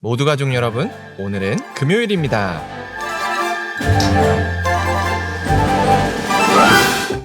모두 가족 여러분, 오늘은 금요일입니다.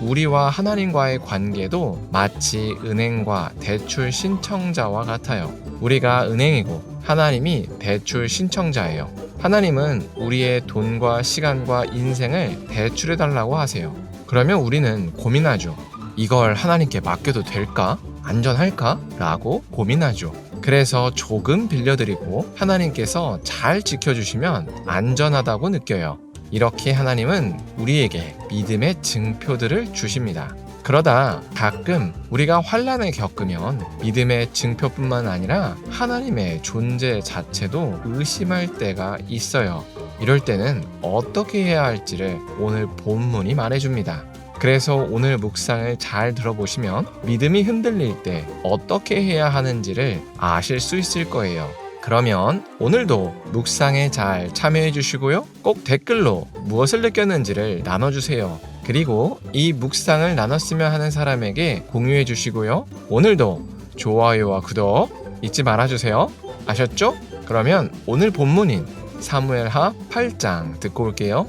우리와 하나님과의 관계도 마치 은행과 대출 신청자와 같아요. 우리가 은행이고 하나님이 대출 신청자예요. 하나님은 우리의 돈과 시간과 인생을 대출해달라고 하세요. 그러면 우리는 고민하죠. 이걸 하나님께 맡겨도 될까? 안전할까? 라고 고민하죠. 그래서 조금 빌려드리고 하나님께서 잘 지켜주시면 안전하다고 느껴요. 이렇게 하나님은 우리에게 믿음의 증표들을 주십니다. 그러다 가끔 우리가 환난을 겪으면 믿음의 증표뿐만 아니라 하나님의 존재 자체도 의심할 때가 있어요. 이럴 때는 어떻게 해야 할지를 오늘 본문이 말해줍니다. 그래서 오늘 묵상을 잘 들어보시면 믿음이 흔들릴 때 어떻게 해야 하는지를 아실 수 있을 거예요. 그러면 오늘도 묵상에 잘 참여해 주시고요. 꼭 댓글로 무엇을 느꼈는지를 나눠주세요. 그리고 이 묵상을 나눴으면 하는 사람에게 공유해 주시고요. 오늘도 좋아요와 구독 잊지 말아주세요. 아셨죠? 그러면 오늘 본문인 사무엘하 8장 듣고 올게요.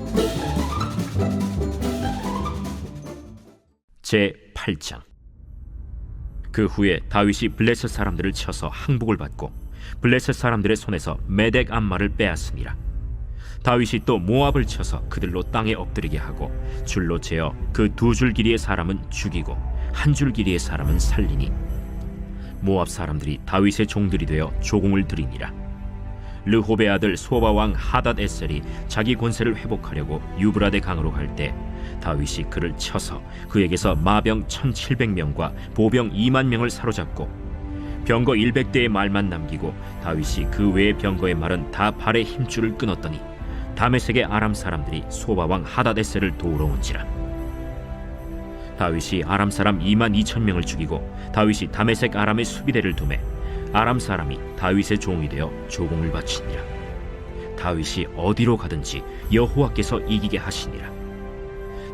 제8장. 그 후에 다윗이 블레셋 사람들을 쳐서 항복을 받고 블레셋 사람들의 손에서 메덱 암마를 빼앗으니라. 다윗이 또 모압을 쳐서 그들로 땅에 엎드리게 하고 줄로 재어 그 2줄 길이의 사람은 죽이고 1줄 길이의 사람은 살리니 모압 사람들이 다윗의 종들이 되어 조공을 드리니라. 르홉의 아들 소바 왕 하닷 에셀이 자기 권세를 회복하려고 유브라데 강으로 갈 때 다윗이 그를 쳐서 그에게서 마병 1700명과 보병 2만 명을 사로잡고 병거 100대의 말만 남기고 다윗이 그 외의 병거의 말은 다 발의 힘줄을 끊었더니 다메섹의 아람 사람들이 소바 왕 하닷 에셀을 도우러 온지라. 다윗이 아람 사람 2만 2천 명을 죽이고 다윗이 다메섹 아람의 수비대를 두매 아람 사람이 다윗의 종이 되어 조공을 바치니라. 다윗이 어디로 가든지 여호와께서 이기게 하시니라.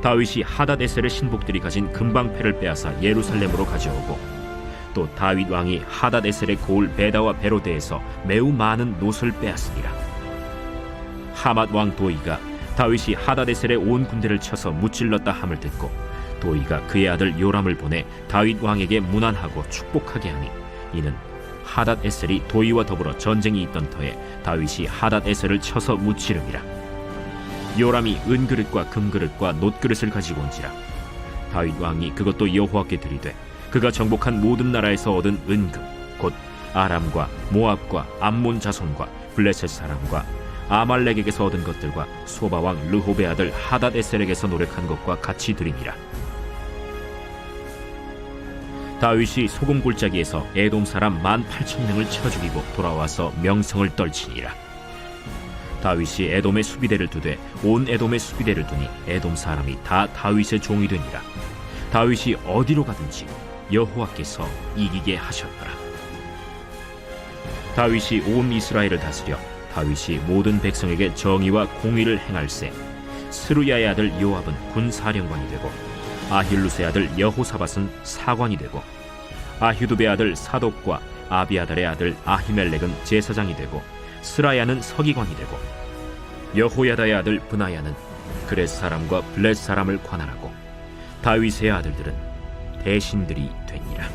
다윗이 하닷 에셀의 신복들이 가진 금방패를 빼앗아 예루살렘으로 가져오고 또 다윗 왕이 하닷 에셀의 고을 베다와 베로데에서 매우 많은 노소를 빼앗으니라. 하맛 왕 도이가 다윗이 하닷 에셀의 온 군대를 쳐서 무찔렀다 함을 듣고 도이가 그의 아들 요람을 보내 다윗 왕에게 문안하고 축복하게 하니 이는 하닷 에셀이 도이와 더불어 전쟁이 있던 터에 다윗이 하닷 에셀을 쳐서 무찌름이라. 요람이 은그릇과 금그릇과 놋그릇을 가지고 온지라. 다윗 왕이 그것도 여호와께 드리되 그가 정복한 모든 나라에서 얻은 은금 곧 아람과 모압과 암몬 자손과 블레셋 사람과 아말렉에게서 얻은 것들과 소바 왕 르홉의 아들 하닷 에셀에게서 노력한 것과 같이 드리니라. 다윗이 소금 골짜기에서 에돔 사람 18,000명을 쳐 죽이고 돌아와서 명성을 떨치니라. 다윗이 에돔의 수비대를 두되 온 에돔의 수비대를 두니 에돔 사람이 다 다윗의 종이 되니라. 다윗이 어디로 가든지 여호와께서 이기게 하셨더라. 다윗이 온 이스라엘을 다스려 다윗이 모든 백성에게 정의와 공의를 행할세 스루야의 아들 요압은 군사령관이 되고 아힐루스의 아들 여호사밧은 사관이 되고 아휴두베의 아들 사독과 아비아달의 아들 아히멜렉은 제사장이 되고 스라야는 서기관이 되고 여호야다의 아들 브나야는 그렛 사람과 블렛 사람을 관할하고 다윗의 아들들은 대신들이 되니라.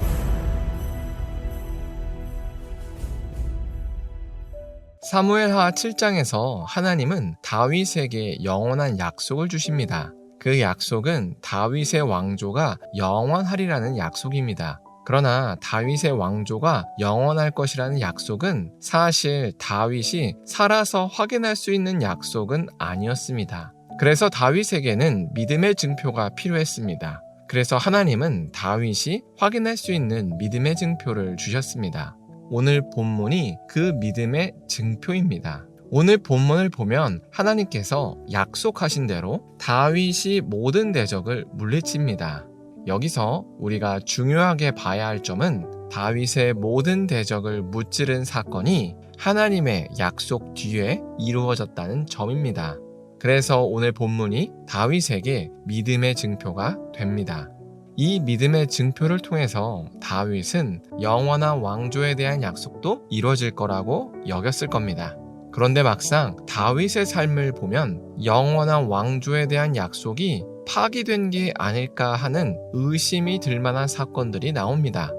사무엘하 7장에서 하나님은 다윗에게 영원한 약속을 주십니다. 그 약속은 다윗의 왕조가 영원하리라는 약속입니다. 그러나 다윗의 왕조가 영원할 것이라는 약속은 사실 다윗이 살아서 확인할 수 있는 약속은 아니었습니다. 그래서 다윗에게는 믿음의 증표가 필요했습니다. 그래서 하나님은 다윗이 확인할 수 있는 믿음의 증표를 주셨습니다. 오늘 본문이 그 믿음의 증표입니다. 오늘 본문을 보면 하나님께서 약속하신 대로 다윗이 모든 대적을 물리칩니다. 여기서 우리가 중요하게 봐야 할 점은 다윗의 모든 대적을 무찌른 사건이 하나님의 약속 뒤에 이루어졌다는 점입니다. 그래서 오늘 본문이 다윗에게 믿음의 증표가 됩니다. 이 믿음의 증표를 통해서 다윗은 영원한 왕조에 대한 약속도 이루어질 거라고 여겼을 겁니다. 그런데 막상 다윗의 삶을 보면 영원한 왕조에 대한 약속이 파기된 게 아닐까 하는 의심이 들 만한 사건들이 나옵니다.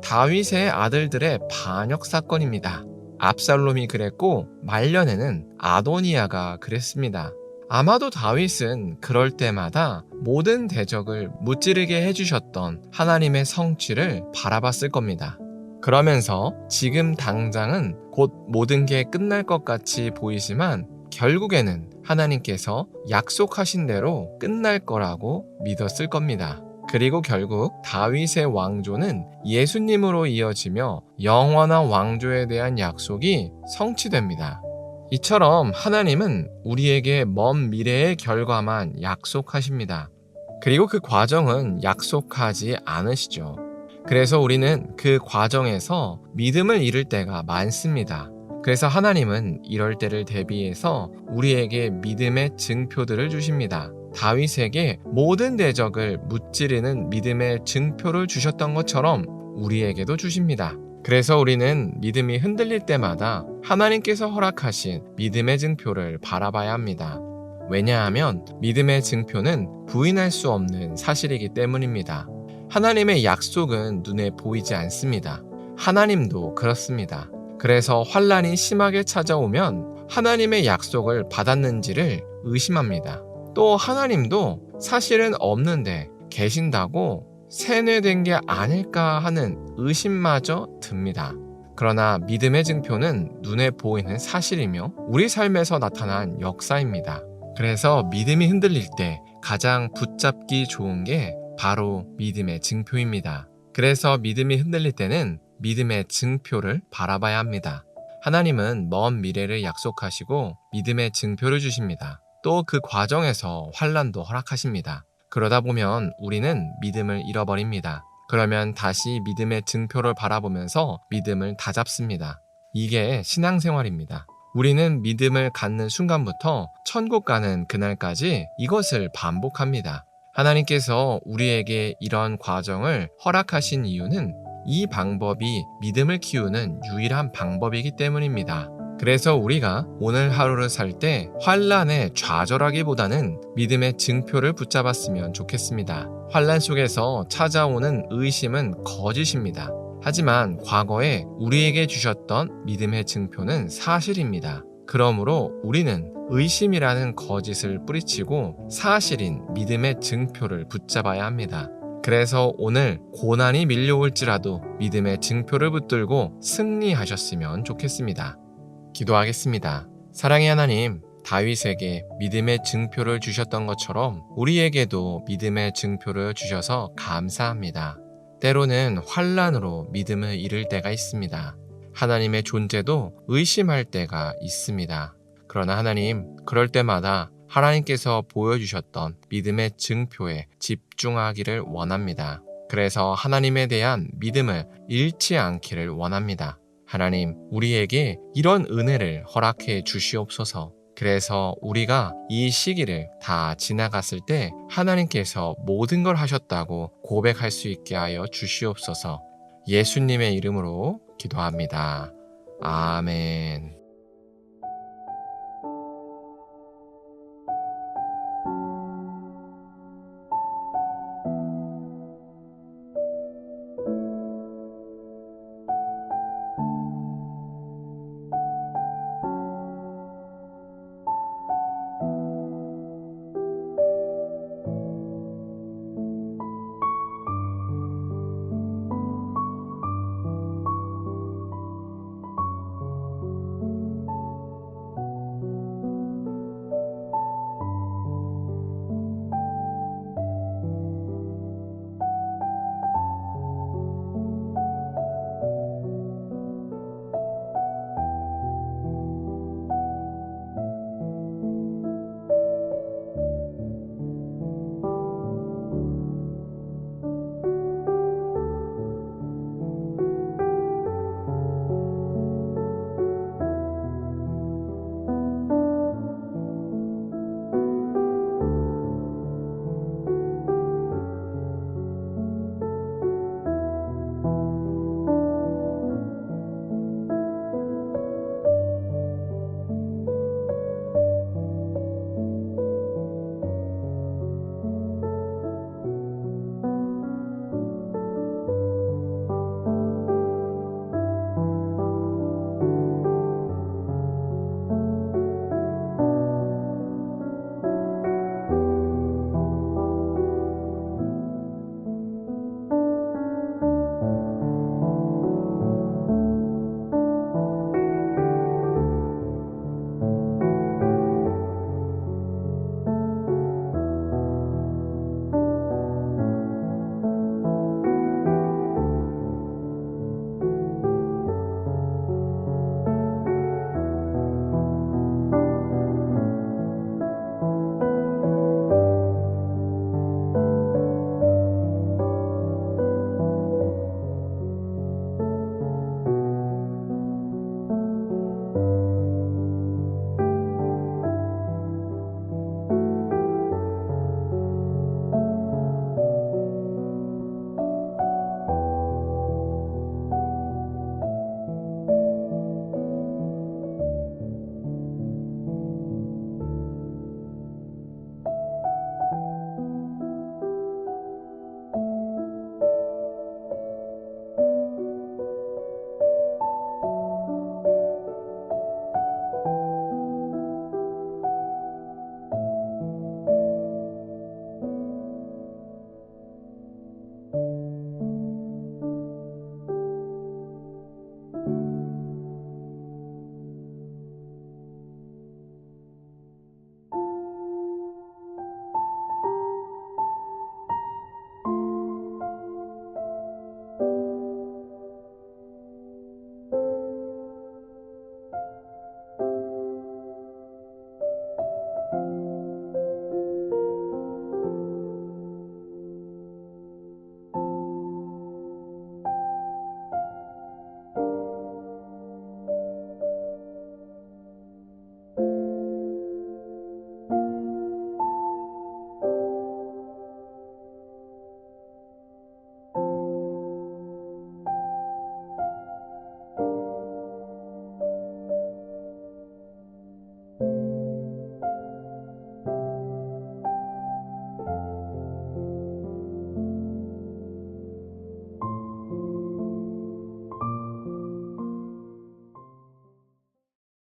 다윗의 아들들의 반역 사건입니다. 압살롬이 그랬고 말년에는 아도니아가 그랬습니다. 아마도 다윗은 그럴 때마다 모든 대적을 무찌르게 해주셨던 하나님의 성취를 바라봤을 겁니다. 그러면서 지금 당장은 곧 모든 게 끝날 것 같이 보이지만 결국에는 하나님께서 약속하신 대로 끝날 거라고 믿었을 겁니다. 그리고 결국 다윗의 왕조는 예수님으로 이어지며 영원한 왕조에 대한 약속이 성취됩니다. 이처럼 하나님은 우리에게 먼 미래의 결과만 약속하십니다. 그리고 그 과정은 약속하지 않으시죠. 그래서 우리는 그 과정에서 믿음을 잃을 때가 많습니다. 그래서 하나님은 이럴 때를 대비해서 우리에게 믿음의 증표들을 주십니다. 다윗에게 모든 대적을 무찌르는 믿음의 증표를 주셨던 것처럼 우리에게도 주십니다. 그래서 우리는 믿음이 흔들릴 때마다 하나님께서 허락하신 믿음의 증표를 바라봐야 합니다. 왜냐하면 믿음의 증표는 부인할 수 없는 사실이기 때문입니다. 하나님의 약속은 눈에 보이지 않습니다. 하나님도 그렇습니다. 그래서 환란이 심하게 찾아오면 하나님의 약속을 받았는지를 의심합니다. 또 하나님도 사실은 없는데 계신다고 세뇌된 게 아닐까 하는 의심마저 듭니다. 그러나 믿음의 증표는 눈에 보이는 사실이며 우리 삶에서 나타난 역사입니다. 그래서 믿음이 흔들릴 때 가장 붙잡기 좋은 게 바로 믿음의 증표입니다. 그래서 믿음이 흔들릴 때는 믿음의 증표를 바라봐야 합니다. 하나님은 먼 미래를 약속하시고 믿음의 증표를 주십니다. 또 그 과정에서 환란도 허락하십니다. 그러다 보면 우리는 믿음을 잃어버립니다. 그러면 다시 믿음의 증표를 바라보면서 믿음을 다잡습니다. 이게 신앙생활입니다. 우리는 믿음을 갖는 순간부터 천국 가는 그날까지 이것을 반복합니다. 하나님께서 우리에게 이런 과정을 허락하신 이유는 이 방법이 믿음을 키우는 유일한 방법이기 때문입니다. 그래서 우리가 오늘 하루를 살 때 환란에 좌절하기보다는 믿음의 증표를 붙잡았으면 좋겠습니다. 환란 속에서 찾아오는 의심은 거짓입니다. 하지만 과거에 우리에게 주셨던 믿음의 증표는 사실입니다. 그러므로 우리는 의심이라는 거짓을 뿌리치고 사실인 믿음의 증표를 붙잡아야 합니다. 그래서 오늘 고난이 밀려올지라도 믿음의 증표를 붙들고 승리하셨으면 좋겠습니다. 기도하겠습니다. 사랑의 하나님, 다윗에게 믿음의 증표를 주셨던 것처럼 우리에게도 믿음의 증표를 주셔서 감사합니다. 때로는 환란으로 믿음을 잃을 때가 있습니다. 하나님의 존재도 의심할 때가 있습니다. 그러나 하나님, 그럴 때마다 하나님께서 보여주셨던 믿음의 증표에 집중하기를 원합니다. 그래서 하나님에 대한 믿음을 잃지 않기를 원합니다. 하나님, 우리에게 이런 은혜를 허락해 주시옵소서. 그래서 우리가 이 시기를 다 지나갔을 때 하나님께서 모든 걸 하셨다고 고백할 수 있게 하여 주시옵소서. 예수님의 이름으로 기도합니다. 아멘.